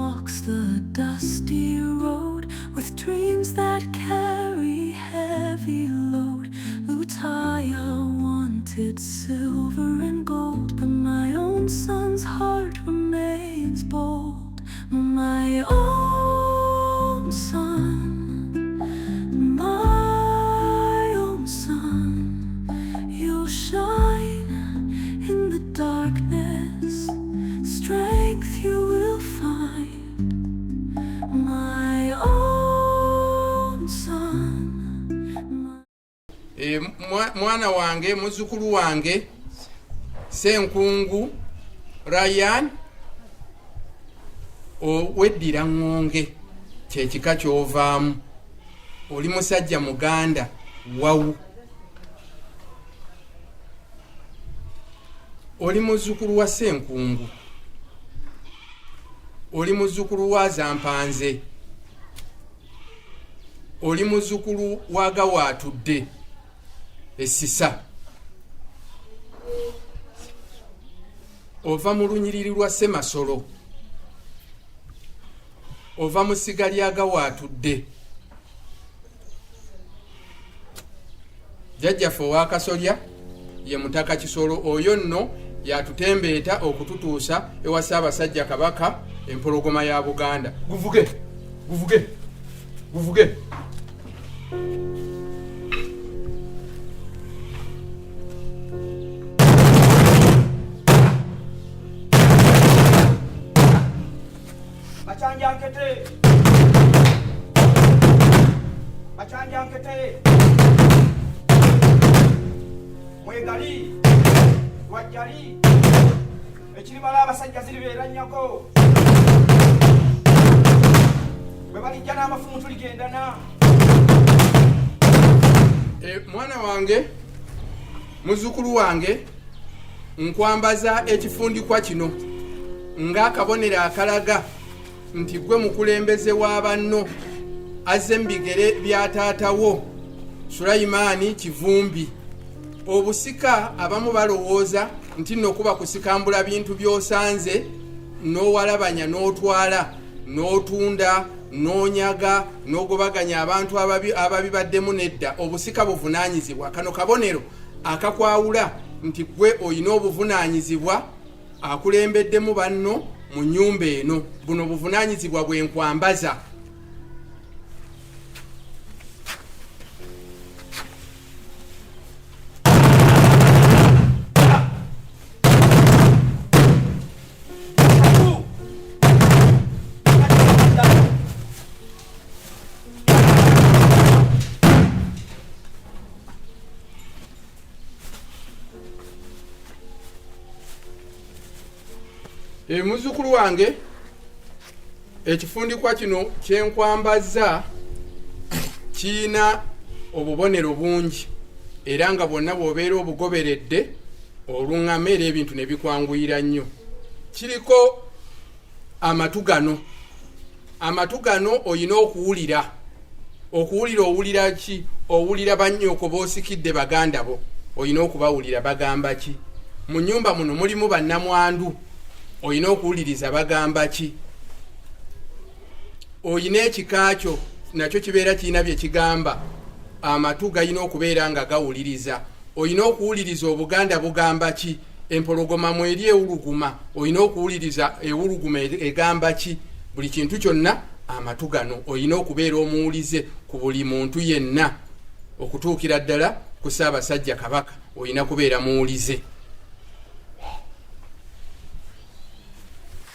walks the dusty road with dreams that carry heavy load. Lutaya wanted silver and gold, but my own son's heart remains bold. My own son, my own son, you'll shine in the darkness, strength you will find. My own son. Mwana wange, muzukulu wange, Senkungu Ryan, oweddira ngonge kyekika kyovaamu. Oli musajja muganda wawu. Oli muzukulu wa Senkungu. Oli muzukulu wa Zampanze. Oli muzukulu wa Gawaatudde Essisa. Ova mu lunyiriri lwa Ssemasolo. Ova mu ssiga lya Gawaatudde. Jjajjaffe ow'Akasolya ye Mutaka Kisolo. Oyo nno yatutembeeta okututuusa ewa Ssaabasajja Kabaka empologoma ya Buganda. Guvuge, guvuge, guvuge. Machanjankete, machanjankete, mwegali, wajjali, ekiribala abasajja ziribeera nnyako, bwe balijja n'amafumu tuligendana. Mwana wange, muzukulu wange, nkwambaza ekifundikwa kino ng'akabonero akalaga nti gwe mukulembeze wa banno azze mu bigere bya taatawo Sulaimaani Kivumbi. Obusika abamu balowooza nti nno kuba kusikambula bintu by'osanze n'owalabanya n'otwala n'otunda n'onyaga n'ogobaganya abantu ababibaddemu nedda. Obusika buvunaanyizibwa. Kano kabonero akakwawula nti gwe olina obuvunaanyizibwa akulembeddemu banno mu nnyumba eno. Buno buvunaanyizibwa bwe nkwambaza. Muzukulu wange, ekifundikwa kino kyenkwambaza kiina obubonero bungi era nga bwonna bw'obeera obugoberedde oluŋŋama era ebintu ne bikwanguyira nnyo. Kiriko amatu gano. Amatu gano olina okuwulira. Okuwulira owulira ki? Owulira bannyoko b'osikidde baganda bo. Olina okubawulira bagamba ki? Mu nnyumba muno mulimu bannamwandu. Oyina okuwuliriza bagamba ki? Oyina ekikaakyo nakyo kibeera kirina bye kigamba. Amatu galina okubeera nga gawuliriza. Oyina okuwuliriza Obuganda bugamba ki? Empologoma mweri ewuluguma. Oyina okuwuliriza ewuluguma egamba ki? Buli kintu kyonna amatu gano oyina okubeera omuwulize ku buli muntu yenna okutuukira ddala ku Ssaabasajja Kabaka. Oyina kubeera muwulize.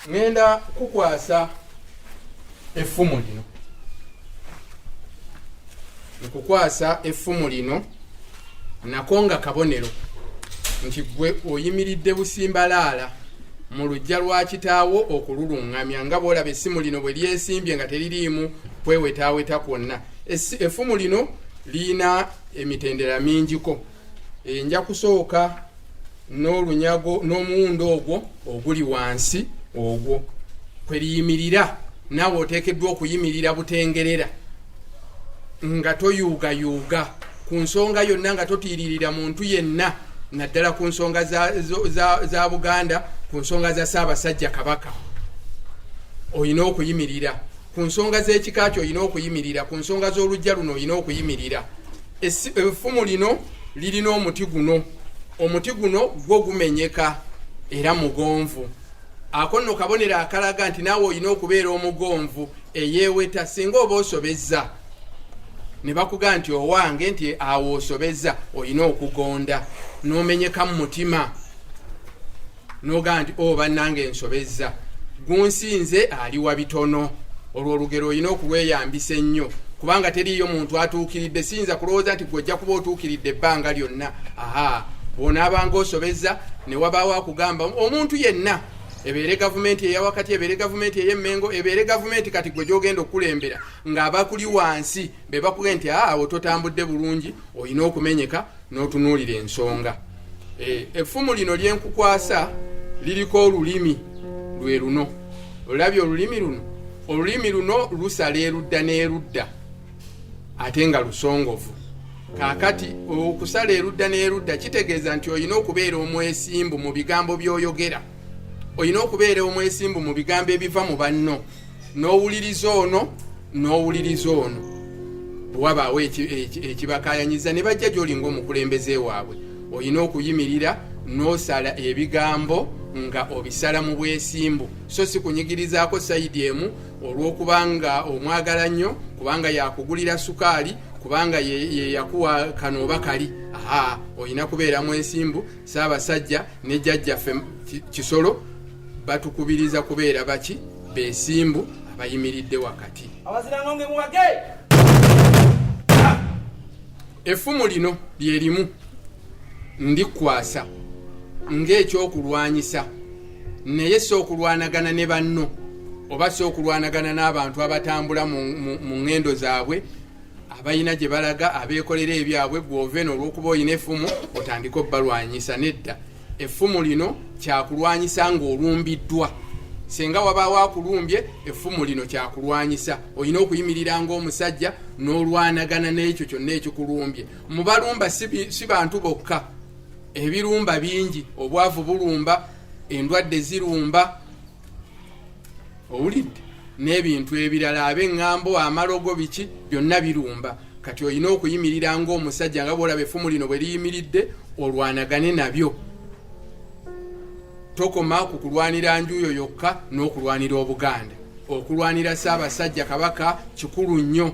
Ngenda kukwasa effumu lino. Nkukwasa effumu lino nako nga kabonero nti gwe oyimiridde busimbalaala mu luggya lwa kitaawo okululuŋŋamya nga bw'olaba essimu lino bwe lyesimbye nga teririimu kwewetaaweta kwonna. Effumu lino liina emitendera mingiko. Nja kusooka n'olunyago n'omuwundo ogwo oguli wansi ogwo kwe liyimirira. Naawe oteekeddwa okuyimirira butengerera nga toyuugayuuga ku nsonga yonna, nga totiiririra muntu yenna, naddala ku nsonga za Buganda, ku nsonga za Ssaabasajja Kabaka. oyina okuyimirira ku nsonga z'ekika kyo, oyina okuyimirira ku nsonga z'olujja luno, oyina okuyimirira. Effumu lino lirina omuti guno, omuti guno gwo gumenyeka era mugonvu. Ako nno kabonero akalaga nti naawe olina okubeera omugonvu eyeeweta singa oba osobezza ne bakugaa nti owange nti awo osobezza, olina okugonda n'omenyeka mu mutima n'ogaa nti bannange nsobezza, gunsinze ali wa bitono. Olwo olugero olina okulweyambisa ennyo kubanga teriiyo muntu atuukiridde. Siyinza kulowooza nti gwojja kuba otuukiridde ebbanga lyonna. Bw'onaabanga osobezza ne wabaawo akugamba omuntu yenna, ebeere gavumenti eyawakati, ebeere gavumenti ey'emmengo, ebeere gavumenti kati gwe gy'ogenda okukulembera, ng'abakuli wansi be bakugenda nti awo totambudde bulungi, olina okumenyeka n'otunuulira ensonga. Effumu lino lyenkukwasa liriko olulimi lwe luno. Olabye olulimi luno? Olulimi luno lusala erudda n'erudda ate nga lusongovu. Kaakati okusala erudda n'erudda kitegeeza nti olina okubeera omwesimbu mu bigambo by'oyogera, olina okubeera omwesimbu mu bigambo ebiva mu banno, n'owuliriza ono n'owuliriza ono. Bw'wabaawo ekibakaayanyiza ne bajja gy'oli ng'omukulembeze waabwe, olina okuyimirira n'osala ebigambo nga obisala mu bwesimbu, so si kunyigirizaako sayidi emu olw'okubanga omwagala nnyo, kubanga yakugulira sukaali, kubanga ye yakuwa kano oba kali. Olina kubeera mwesimbu. Ssaabasajja ne jjajjaffe Kisolo batukubiriza kubeera baki? Beesimbu abayimiridde wakati. Abazirangonge muwage. Effumu lino lye limu ndikwasa ng'ekyokulwanyisa, naye si okulwanagana ne banno oba si okulwanagana n'abantu abatambula mu ngendo zaabwe abayina gye balaga, abeekolera ebyabwe. Gw'ove n'olw'okuba olina effumu otandika obbalwanyisa. Nedda, effumu lino kyakulwanyisa ng'olumbiddwa. Singa wabaawo akulumbye, effumu lino kyakulwanyisa. Olina okuyimirira ng'omusajja n'olwanagana n'ekyo kyonna ekikulumbye. Mu balumba si bantu bokka, ebirumba bingi. Obwavu bulumba, endwadde zirumba, owulidde, n'ebintu ebirala, ab'eŋŋambo, amalogo, biki byonna birumba. Kati olina okuyimirira ng'omusajja nga bw'olaba effumu lino bwe liyimiridde, olwanagane nabyo. Tokoma ku kulwanira njuyo yokka n'okulwanira Obuganda. Okulwanira Ssaabasajja Kabaka kikulu nnyo.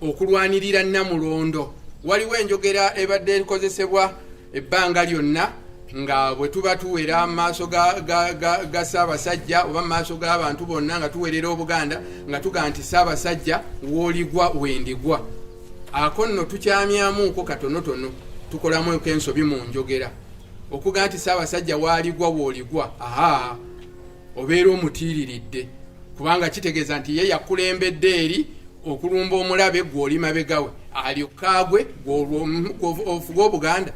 Okulwanirira Namulondo. Waliwo enjogera ebadde ekozesebwa ebbanga lyonna nga bwe tuba tuwera amaaso ga Ssaabasajja oba amaaso g'abantu bonna nga tuwerera Obuganda nga tugaa nti Ssaabasajja w'oligwa wendigwa. Ako nno tukyamyamuuko katonotono, tukolamu ensobi mu njogera. Okugaa nti Ssaabasajja waaligwa w'oligwa, obeera omutiiriridde, kubanga kitegeeza nti ye yakulembedde eri okulumba omulabe gw'oli mabegawe, alyokaagwe ofuga Obuganda.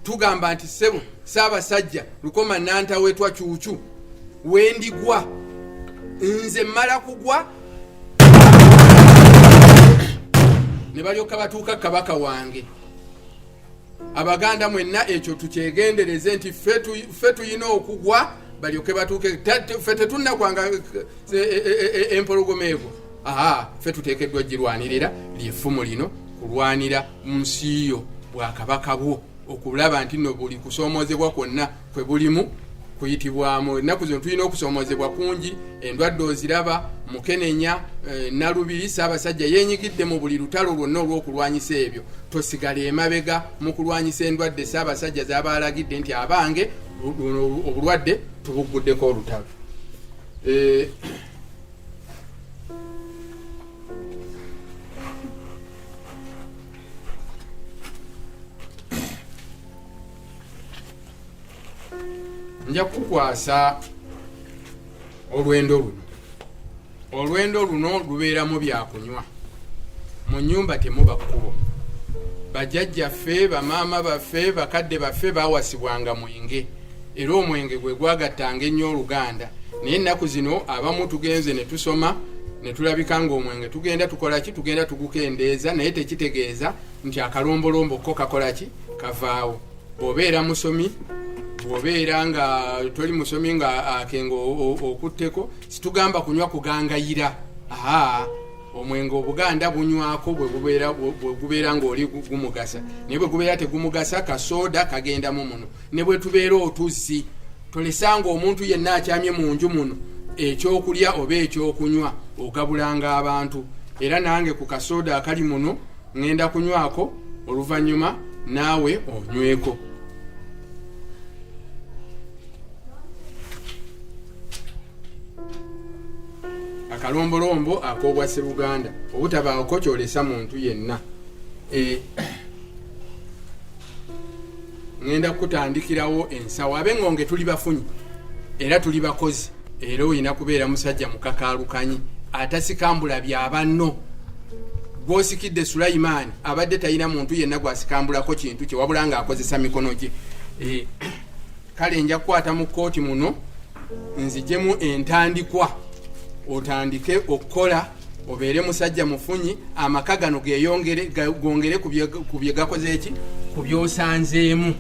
Tugamba nti ssebo Ssaabasajja Lukoma Nantawetwa Cuucu wendigwa, nze mmala kugwa ne balyoka batuuka Kabaka wange. Abaganda mwenna ekyo tukyegendereze nti ffe tuyina okugwa balyoke batuuke. Ffe tetunnakwanga empologoma ego. Ffe tuteekeddwa girwanirira lyeffumu lino, kulwanira nsi yo Bwakabaka bwo, okulaba nti nno buli kusoomozebwa kwonna kwe bulimu kuyitibwamu. Ennaku zino tulina okusoomozebwa kungi, endwadde oziraba, Mukenenya, Nalubiri. Ssaabasajja yeenyigidde mu buli lutalo lwonna olw'okulwanyisa ebyo. Tosigala emabega mu kulwanyisa endwadde Ssaabasajja z'abaalagidde nti abange obulwadde tubuguddeko olutalo. Nja kukwasa olwendo luno. Olwendo luno lubeeramu byakunywa. Mu nnyumba temuba kkubo. Bajjajjaffe, bamaama baffe, bakadde baffe baawasibwanga mwenge, era omwenge gwe gwagattanga ennyo Oluganda. Naye ennaku zino abamu tugenze ne tusoma ne tulabika ng'omwenge tugenda tukola ki? Tugenda tugukendeeza, naye tekitegeeza nti akalombolombo ko kakola ki? Kavaawo. Bw'obeera musomi bw'obeera nga toli musomi nga akengo okutteko situgamba kunywa kugangayira. Omwenge obuganda bunywako bwe gubeera ng'oli gumugasa, naye bwe gubeera tegumugasa kasoda kagendamu muno. Ne bwe tubeera otuzzi tolesanga omuntu yenna akyamye mu nju muno ekyokulya oba ekyokunywa ogabulanga abantu. Era nange ku kasoda akali muno ngenda kunywako, oluvannyuma naawe onyweko. Akalombolombo ak'obwa Sseruganda obutabaako kyolesa muntu yenna. Ngenda kutandikirawo ensawo abengonge tuli bafunyi era tuli bakozi, era oyina kubeera musajja mukakaalukanyi atasikambula bya banno. Gwosikidde Sulaimaani abadde talina muntu yenna gwasikambulako kintu kye wabula ng'akozesa mikono gye. Kale nja kukwata mu kkooti muno nzijemu entandikwa, otandike okukola obeere musajja mufunyi, amaka gano gongere ku bye gakoze eki ku byosanzeemu.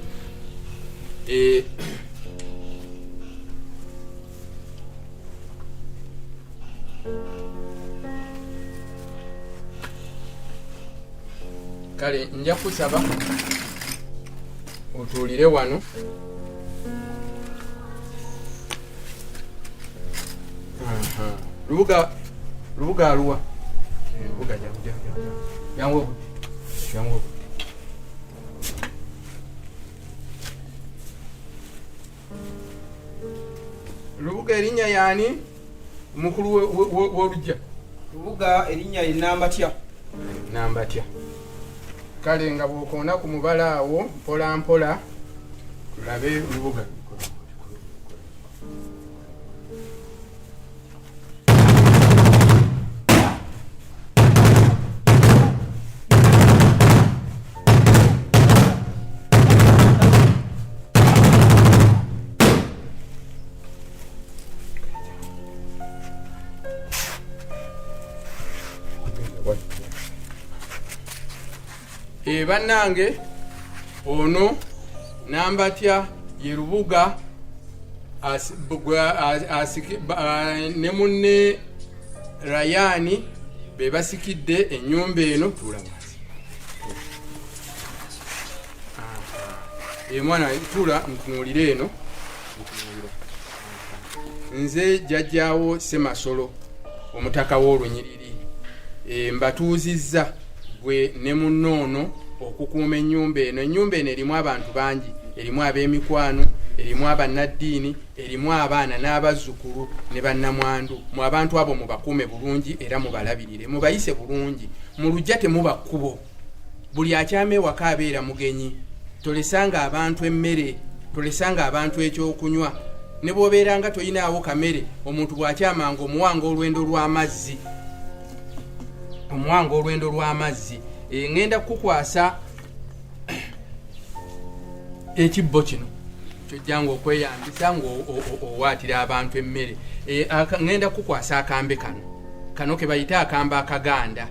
Kale nja kusaba otuulire wano. Lubuga aluwa? Lubuga jangu Lubuga erinnya yaani mukulu w'olujja? Lubuga erinnya ye Nambatya. Nambatya. Kale nga bw'okoona ku mubala awo mpola mpola tulabe Lubuga. Bannange ono Nambatya ye Lubuga ne munne Rayani be basikidde ennyumba eno. Tuula wansi. Mwana tuula ntunuulire eno. Nze jjajjaawo Ssemasolo omutaka w'Olunyiriri. Mbatuuzizza gwe ne munnoono okukuuma ennyumba eno. Ennyumba eno erimu abantu bangi, erimu ab'emikwano, erimu abannaddiini, erimu abaana n'abazzukulu ne bannamwandu. Mu abantu abo mubakuume bulungi era mubalabirire, mubayise bulungi. Mu lujja temuba kkubo, buli akyama ewaka abeera mugenyi. Tolesanga abantu emmere, tolesanga abantu ekyokunywa. Ne bw'obeeranga toyinaawo kamere, omuntu bw'akyamanga omuwanga olwendo lw'amazzi. Ngenda kukwasa ekibbo kino kyojjanga okweyambisa ng'owaatira abantu emmere. Ngenda kukwasa akambe kano ke bayita akambe akaganda,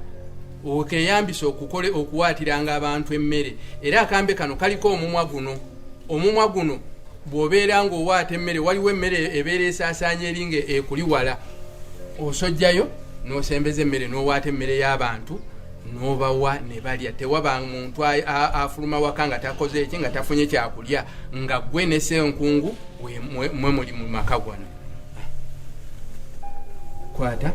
okeyambisa okuwaatiranga abantu emmere. Era akambe kano kaliko omumwa guno bw'obeera ng'owaata emmere, waliwo emmere ebeera esaasaanya eringa ekuli wala, osojjayo n'osembeza emmere n'owaata emmere y'abantu n'obawa ne balya. Tewaba muntu afuluma waka nga takoze eki, nga tafunye kyakulya, nga gwe ne Ssenkungu mwe muli mu maka gano. Kwata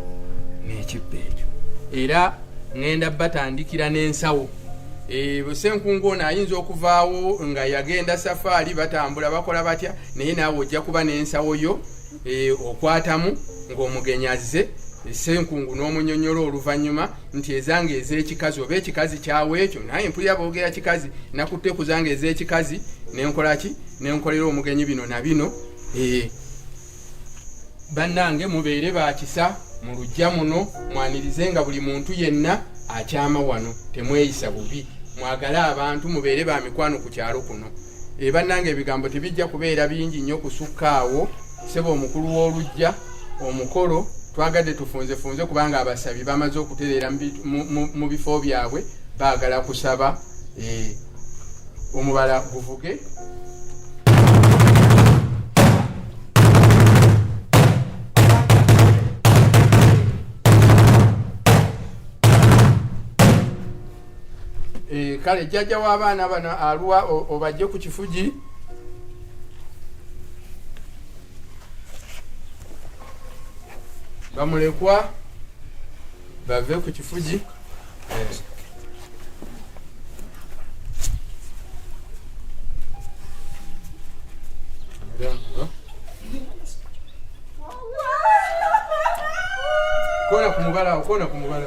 n'ekibbo ekyo. Era ngenda batandikira n'ensawo. Ssenkungu ono ayinza okuvaawo nga yagenda safaali, batambula bakola batya, naye naawe ojja kuba n'ensawo yo okwatamu ng'omugenyi azze. Ssenkungu n'omunyonyola oluvannyuma nti ezange ez'ekikazi oba ekikazi kyawe ekyo, naye mpulira boogera kikazi, nakutte ku zange ez'ekikazi nenkola ki, nenkolera omugenyi bino na bino. Bannange mubeere bakisa mu lujja muno, mwanirize nga buli muntu yenna akyama wano, temweyisa bubi, mwagale abantu, mubeere ba mikwano ku kyalo kuno. Bannange ebigambo tebijja kubeera bingi nnyo kusukka awo. Ssebo omukulu w'olujja omukolo twagadde tufunze kubanga abasabi bamaze okutereera mu bifo byabwe, baagala kusaba omubala guvuge. kale jjajja w'abaana bano aluwa obajje ku kifugi. Bamulekwa bave ku kifugi. Kona kumubala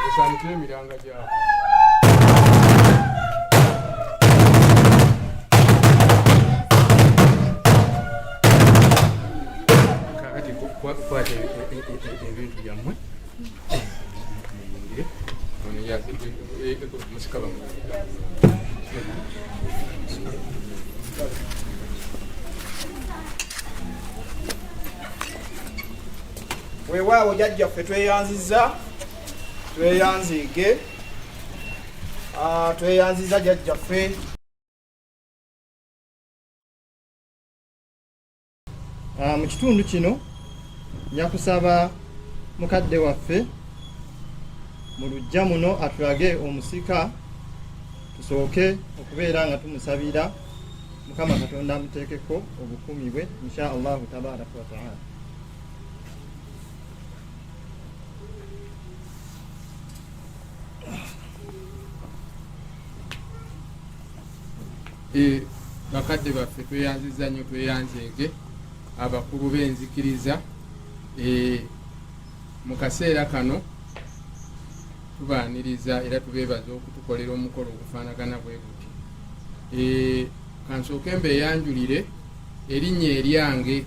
osanikire emiranga gyabo. Kakati kwata ebintu byammwe musika bamu. weewaawo jjajjaffe tweyanziza jjajjaffe. Mu kitundu kino njakusaba mukadde waffe mu lujja muno atulage omusika tusooke okubeera nga tumusabira Mukama Katonda amuteekeko obukumi bwe insha Allahu tabaraka wa taala. Bakadde baffe tweyanziza nnyo tweyanzeege abakulu b'enzikiriza. Mu kaseera kano tubaaniriza era tubeebaza okutukolera omukolo ogufaanagana bwe guti. Kansooke mbeeyanjulire erinnya eryange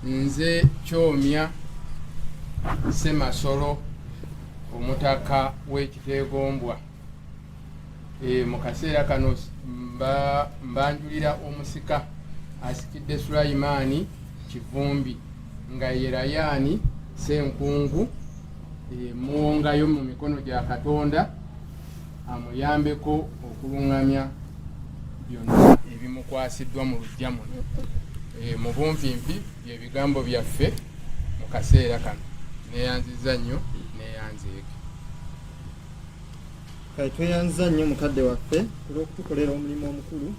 nze Kyomya Ssemasolo omutaka w'Ekiteegombwa. Mu kaseera kano mbanjulira omusika asikidde Sulaimaani Kivumbi nga ye Rayani Senkungu, muwongayo mu mikono gya Katonda amuyambeko okulungamya byonna ebimukwasiddwa mu lujja muno. Mu bunvimpi byebigambo byaffe mu kaseera kano. Neeyanziza nnyo neeyanzeeke. Kale tweyanziza nnyo mukadde waffe olw'okutukolera omulimu omukulu.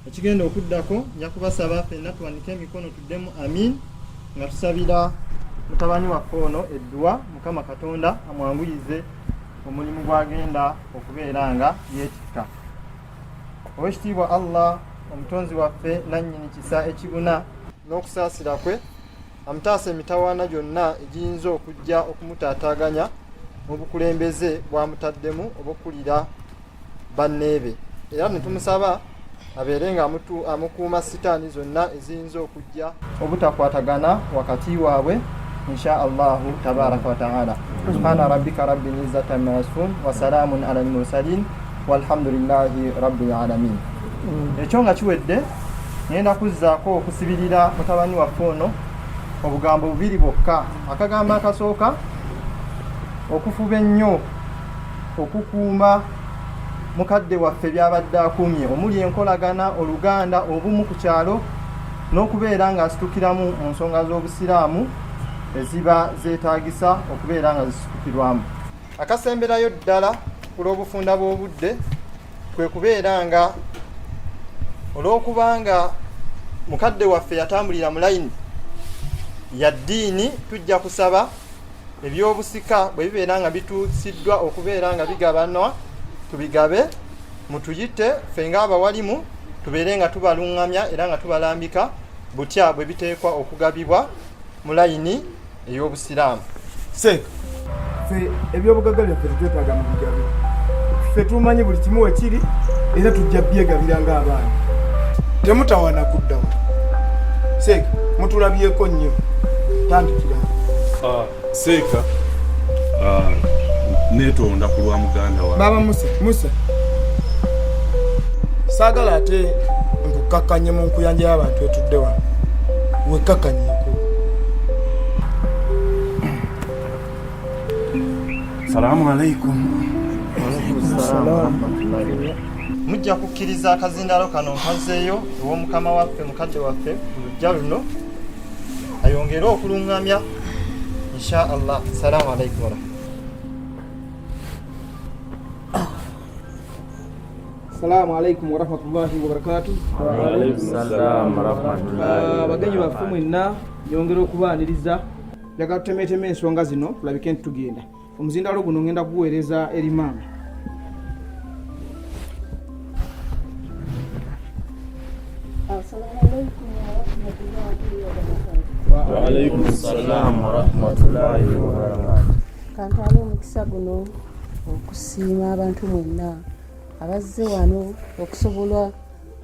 Ekigenda okuddako nja kubasaba ffenna tuwanike emikono tuddemu amin nga tusabira mutabani waffe ono eddua Mukama Katonda amwanguyize omulimu gwagenda okubeera nga yeetikka. Owekitiibwa Allah omutonzi waffe nannyini kisa ekibuna n'okusaasira kwe amutaasa emitawaana gyonna egiyinza okujja okumutaataaganya mu bukulembeze bwamutaddemu obukkulira banneebe, era ne tumusaba abeere nga amukuuma sitaani zonna eziyinza okujja obutakwatagana wakati waabwe insha Allahu tabaraka wa taala. Subhana rabbika rabbil izzati amma yasifun wa salaamun alal mursalin walhamdulillahi rabbil alamin. Ekyo nga kiwedde ngenda kuzzaako okusibirira mutabani waffe ono obugambo bubiri bwokka. Akagambo akasooka okufuba ennyo okukuuma mukadde waffe byabadde akumye omuli enkolagana oluganda obumu ku kyalo n'okubeera nga asitukiramu mu nsonga z'obusiraamu eziba zeetaagisa okubeera nga zisitukirwamu. Akasemberayo ddala ku lw'obufunda bw'obudde kwe kubeera nga olw'okubanga mukadde waffe yatambulira mu layini ya ddiini, tujja kusaba ebyobusika bwe bibeera nga bituusiddwa okubeera nga bigabanwa tubigabe, mutuyite ffe ng'abawalimu tubeere nga tubalungamya era nga tubalambika butya bwe biteekwa okugabibwa mu layini ey'obusiraamu. Seeka ffe ebyobugagga byaffe tetwetaaga mu bigabe, ffe tumanyi buli kimu wekiri era tujja byegabira ng'abaana, temutawana kuddawa. Seeka mutulabyeko nnyo, tandikira. Seeka neetonda ku lwa muganda wa Baba Musa saagala ate nkukakkanye mu nkuyanja y'abantu etudde wano, wekakkanyeeko. Salaamu alaikum. Mujja kukkiriza akazindaalo kano nkazeeyo ew'omukama waffe mukadde waffe ku lujja luno ayongere okulungamya insha Allah. Salaamu alaikum warahmatullahi. Assalamu alaikum warahmatullahi wabarakatuh. Wa alaikum salam warahmatullahi. Bagenyi baffe mwenna nyongera okubaaniriza njagala tutemeeteme ensonga zino tulabike nti tugenda. Omuzindaalo guno ngenda kuguweereza eri maama. Assalamu alaikum warahmatullahi wabarakatuh. Wa alaikum salam warahmatullahi wabarakatuh. Kantwala omukisa guno okusiima abantu mwenna abazze wano okusobola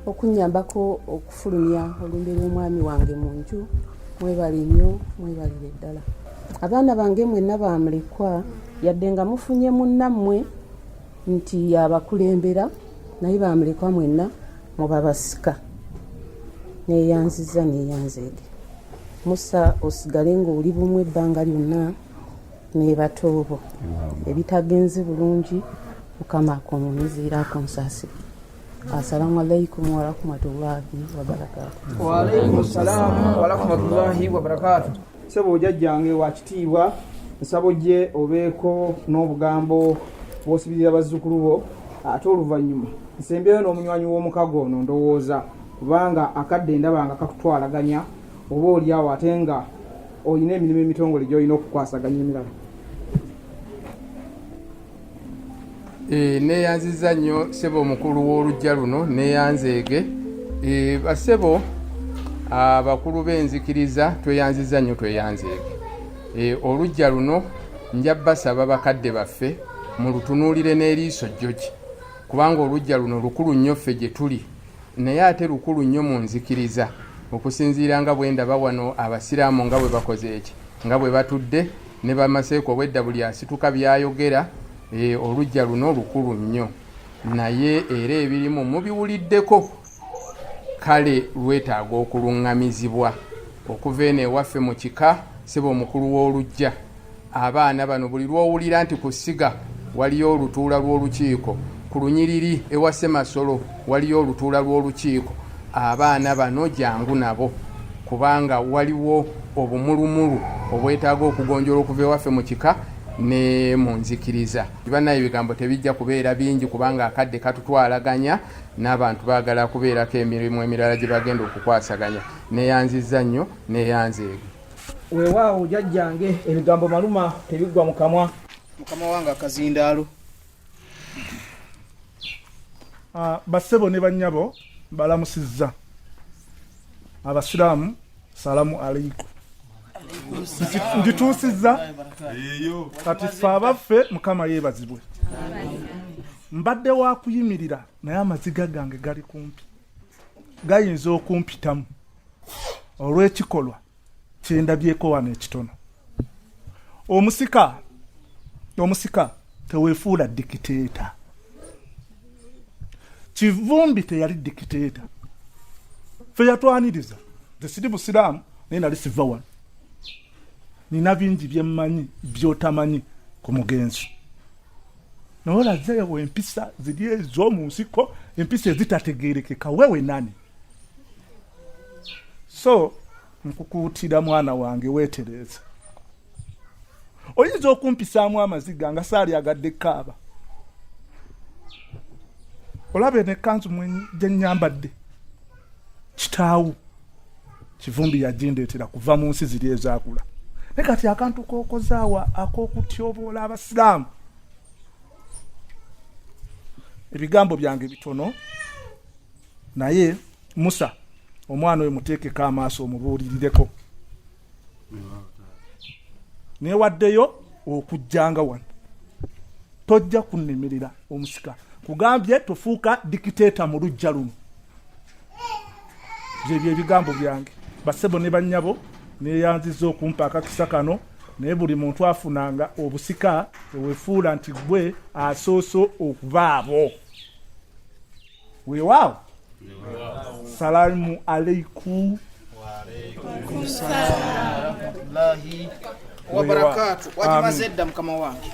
okunyambako okufulumya olumbe lw'omwami wange mu nju. Mwebale nnyo, mwebalire ddala. Abaana bange mwenna bamulekwa yadde nga mufunye munnammwe nti yabakulembera naye bamulekwa mwenna mubabasika. Neyanziza neyanzeege. Musa osigale ng'oli bumwe ebbanga lyonna nebatoobo. Ebitagenze bulungi Mukama akomumiziirako nsaasire. Assalamu alaikum warahmatullahi wabarakatuh. Wa alaikum salam warahmatullahi wabarakatuh. Sebo jajjange wa kitiibwa nsabo gye obeeko n'obugambo bw'osibirira bazzukulu bo ate oluvannyuma nsembyeyo n'omunywanyi w'omukago ono ndowooza kubanga akadde ndaba nga kakutwalaganya oba oliawo ate nga olina emirimu emitongole gy'olina okukwasaganya emirala. Neyanziza nnyo ssebo omukulu w'olujja luno neyanzeege. Bassebo abakulu b'enzikiriza tweyanziza nnyo tweyanzeege. Olujja luno nja basaba bakadde baffe mu lutunuulire n'eriiso jjogi kubanga olujja luno lukulu nnyo ffe gye tuli naye ate lukulu nnyo mu nzikiriza okusinziira nga bwe ndaba wano abasiraamu nga bwe bakoze eki nga bwe batudde ne bamaseeko obwedda buli asituka byayogera. Olujja luno lukulu nnyo naye era ebirimu mubiwuliddeko kale lwetaaga okuluŋŋamizibwa okuva eno ewaffe mu kika ssebo omukulu w'olujja. Abaana bano buli lw'owulira nti ku ssiga waliyo olutuula lw'olukiiko, ku lunyiriri ewa Ssemasolo waliyo olutuula lw'olukiiko, abaana bano jangu nabo kubanga waliwo obumulumulu obwetaaga okugonjola okuva ewaffe mu kika ne mu nzikiriza. Banaye ebigambo tebijja kubeera bingi kubanga akadde katutwalaganya n'abantu baagala kubeerako emirimu emirala gye bagenda okukwasaganya. Neyanziza nnyo neyanzeege. Weewaawo jajjange ebigambo maluma tebiggwa mu kamwa mukama wange akazindaalo. Bassebo ne bannyabo balamusizza. Abasiraamu salamu alaikum. Ngituusizza kati ffe abaffe Mukama yeebazibwe. Mbadde wa kuyimirira naye amaziga gange gali kumpi, gayinza okumpitamu olw'ekikolwa kyendabyeko wano ekitono. Omusika teweefuula dikiteeta. Kivumbi teyali dikiteeta. Ffe yatwaniriza nze siri busiraamu naye nali siva wano. Nina bingi byemmanyi byotamanyi ku mugenzi. N'olazeewo empisa ziri ez'omu nsiko, empisa ezitategeerekeka wewe nani. So nkukuutira mwana wange weetereeze. Oyinza okumpisaamu amaziga nga saali agadde kaaba. Olabe n'ekkanzu gye nnyambadde. Kitaawu Kivumbi yagindeetera kuva mu nsi ziri ezaakula. Ne kati akantu k'okozaawa ak'okutyoboola abasiraamu. Ebigambo byange bitono naye Musa omwana oyo muteekeko amaaso omubuulirireko. Neewaddeyo okujjanga wano. Tojja kunnemerera omusika. Kugambye tofuuka dikiteeta mu lujja luno. Byebyo ebigambo byange. Bassebo ne bannyabo neyanziza okumpa akakisa kano naye buli muntu afunanga obusika teweefuula nti gwe asooso okubaabo. Weewaawo. Salamu alaikum. Wabarakatu wajimaze edda mukama wange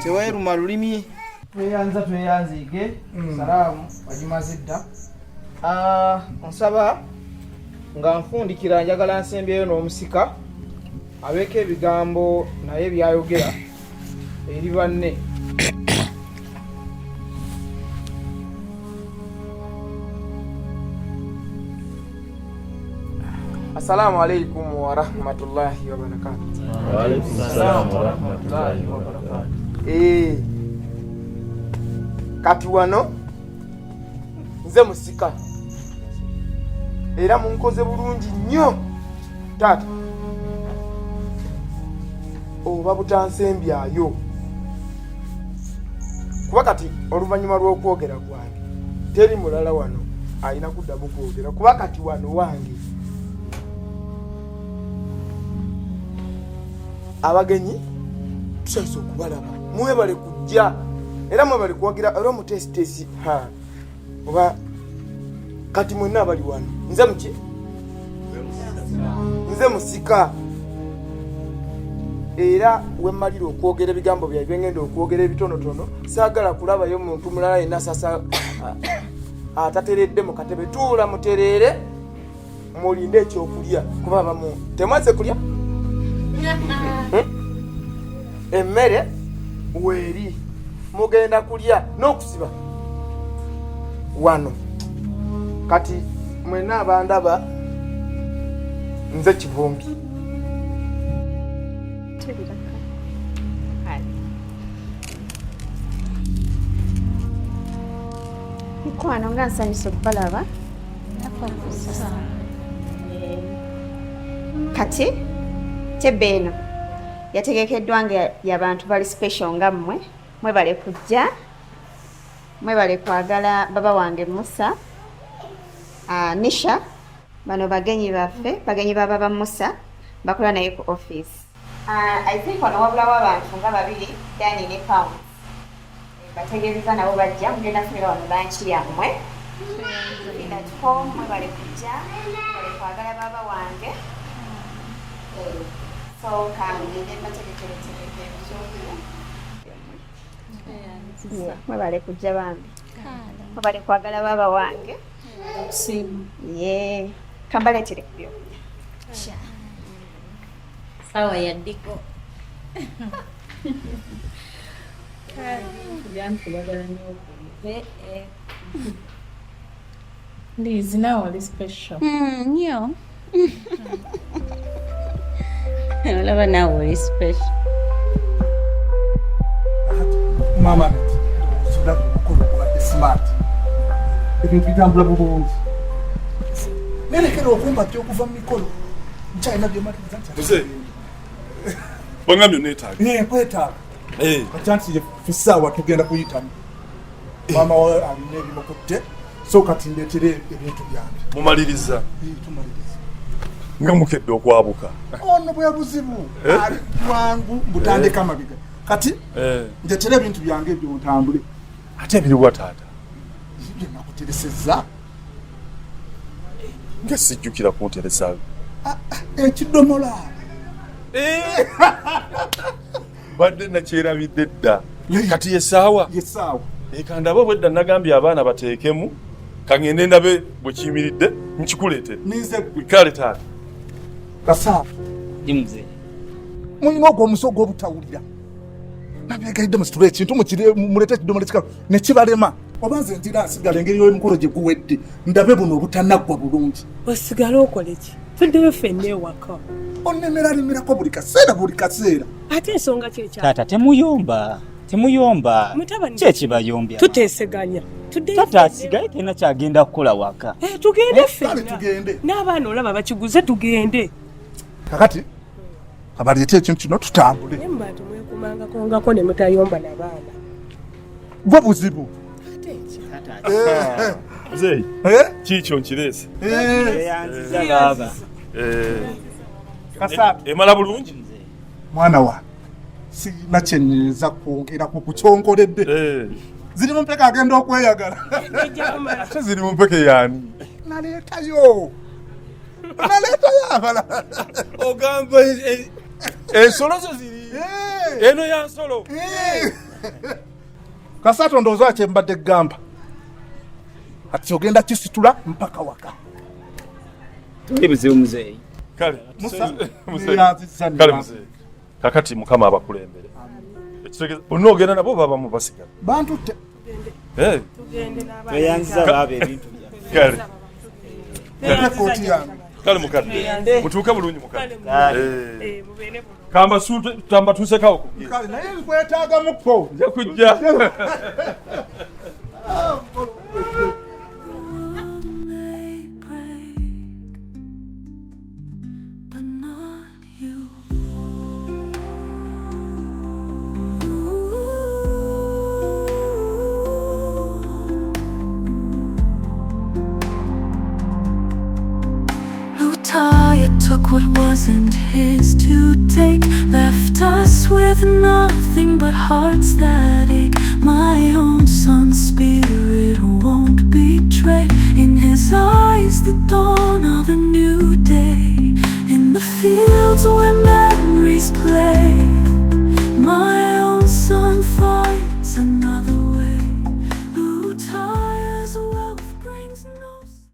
teweeruma lulimi. Tweyanziige. Salaamu wajimaze edda. Nsaba nga nfundikira njagala nsembyeyo n'omusika abeeko ebigambo naye byayogera eri banne. Assalamu alaikum wa rahmatullahi wa barakatuh. Wa alaikum assalam wa rahmatullahi wa barakatuh. Kati wano nze musika era munkoze bulungi nnyo taata oba butansembyayo kuba kati oluvannyuma lw'okwogera gwange teri mulala wano alina kuddamu kwogera kuba kati wano wange. Abagenyi tusaise okubalaba mwebale kujja era mwebale kuwagira era mutesitesi oba kati mwenna abali wano nze muki nze musika era wemmalira okwogera ebigambo bya byengenda okwogera ebitonotono saagala kulabayo muntu mulala yenna sasa atateredde mu katebe tuula mutereere mulinde ekyokulya kuba abamu temwaze kulya emmere weeri mugenda kulya n'okusiba wano kati mwenna abandaba nze Kivumbi. Mikwano nga nsanyusa okubalaba kati tebbe eno yategekeddwa nga y'abantu bali special nga mmwe mwebale kujja mwebale kwagala baba wange Musa Nisha bano bagenyi baffe bagenyi baba ba Musa bakola naye ku office. I think wano wabulawo abantu nga babiri Dani ne Pound bategeeza nabo bajja mugenda kumira wano lanchi yammwe mwebale kujja mwebale kwagala baba wange so kangende bategekere mwebale kujja bambi mwebale kwagala baba wange ye kambaletere ku byokulya sawa yaddiko Liz, now all is special. Yeah. Olaba now all is special. Mama, sudah kukurukuwa smart. Ebintu bitambula bulungi. Nerekera okumba okuva mu mikolo. Nkyalina byematiza nti. Wangamyo neetaaga. Kwetaaga. Kachansi fisaawa tugenda kuyitamu. Mama wa alina ebimukutte. So kati ndeetere ebintu byange. Mumaliriza. Tumaliriza. Nga mukedde okwabuka. Ono bwe buzibu. Ali wangu butandika mabiga. Kati ndeetere ebintu byange ebyo ntambule. Ate ebiriwa taata. Sibye nakuteresezza. Nga sijjukira kunteresa. Ekidomola. Badde nakyerabidde dda. Kati yesaawa. Yesaawa. Ekandabo bwedda nagambye abaana bateekemu kangende ndabe bwe kiyimiridde nkikuleete. Nize kale taata. Kasa. Dimze. Mulina ogw'omusogo obutawulira. Nabyegayidde musitule ekintu mukire mulete ekidomola ekikalu ne kibalema. Oba nze nzira asigala engeri y'emikolo gye guwedde ndabe buno obutanaggwa bulungi. Osigala okola ki? Tuddeyo ffenna ewaka. Onnemeralimirako buli kaseera buli kaseera. Ate ensonga kyekya. Taata temuyomba. Temuyomba. Kyekibayombya. Tuteeseganya. Taata asigaye tena kyagenda kukola waka. Tugende ffenna. Tugende. N'abaana olaba bakiguze tugende. Kakati abaleete ekintu kino tutambule. Emba tumwekumangakongako ne mutayomba n'abaana. Gwe buzibu. Mzee, kikyo nkireese. Yanziza baba. Kasa. Emala bulungi. Mwana wa. Sina kyenyiza kwongera ku kukyonkoledde. Ziri mu mpeka agenda okweyagala. Ate ziri mu mpeke yaani? Naleetayo. Naleetayo abala. Ogamba ensolo zo ziri. Eno ya nsolo. Kasato ndowooza kye mbadde gamba. Ati ogenda kisitula mpaka waka. Tuli buzibu muzee. Kale. Musa. Kale muzee. Kakati mukama abakulembere. Ekitegeeza onoogenda nabo baba mu basigala. Bantu te. Tugende n'abaana. Weyanziza baba ebintu bya. Kale. Kale koti yange. kale mukadde Tugende. mutuuke bulungi mukadde Kale. Mubeere bulungi. kamba tamba tuusekawo kubye Kale naye nkwetaagamuko. nja kujja may break, but not you. Retired, took what wasn't his to take, left us with nothing but hearts that ache. My own son's spirit won't betray. In his eyes, the dawn of a new day. In the fields where memories play.